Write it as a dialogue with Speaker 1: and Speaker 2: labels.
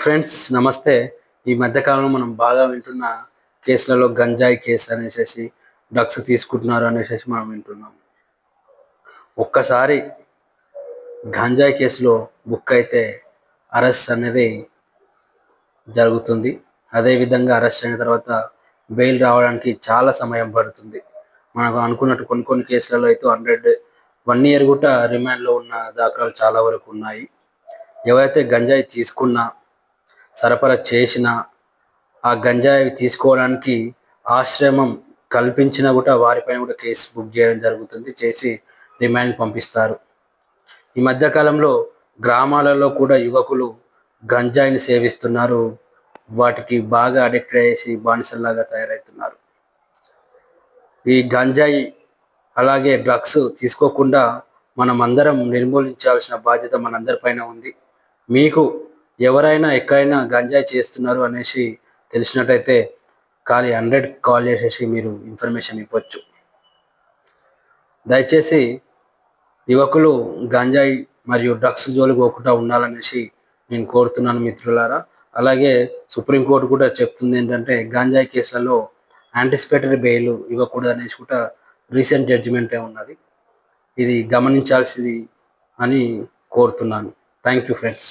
Speaker 1: Friends నమస్తే. ఈ మధ్యకాలంలో మనం బాగా వింటున్న కేసులలో గంజాయి కేసు అనేసి డ్రగ్స్ తీసుకుంటున్నారు అనేసి మనం వింటున్నాం. ఒక్కసారి గంజాయి కేసులో బుక్ అయితే అరెస్ట్ అనేది జరుగుతుంది. అదేవిధంగా అరెస్ట్ అయిన తర్వాత బెయిల్ రావడానికి చాలా సమయం పడుతుంది. మనకు అనుకున్నట్టు కొన్ని కేసులలో అయితే 1 year కూడా రిమాండ్లో ఉన్న దాఖలాలు చాలా వరకు ఉన్నాయి. ఎవరైతే గంజాయి తీసుకున్నా సరఫరా చేసిన ఆ గంజాయి తీసుకోవడానికి ఆశ్రమం కల్పించినా కూడా వారిపైన కూడా కేసు బుక్ చేయడం జరుగుతుంది. చేసి రిమాండ్ పంపిస్తారు. ఈ మధ్యకాలంలో గ్రామాలలో కూడా యువకులు గంజాయిని సేవిస్తున్నారు. వాటికి బాగా అడిక్ట్ అయ్యేసి బానిసల్లాగా తయారవుతున్నారు. ఈ గంజాయి అలాగే డ్రగ్స్ తీసుకోకుండా మనం అందరం నిర్మూలించాల్సిన బాధ్యత మనందరిపైన ఉంది. మీకు ఎవరైనా ఎక్కడైనా గంజాయి చేస్తున్నారు అనేసి తెలిసినట్టయితే 100 కాల్ చేసేసి మీరు ఇన్ఫర్మేషన్ ఇవ్వచ్చు. దయచేసి యువకులు గంజాయి మరియు డ్రగ్స్ జోలికి పోకుండా ఉండాలనేసి నేను కోరుతున్నాను మిత్రులారా. అలాగే సుప్రీంకోర్టు కూడా చెప్తుంది ఏంటంటే గంజాయి కేసులలో యాంటిసిపేటరీ బెయిల్ ఇవ్వకూడదు అనేసి కూడా రీసెంట్ జడ్జిమెంటే ఉన్నది. ఇది గమనించాల్సింది అని కోరుతున్నాను. Thank you friends.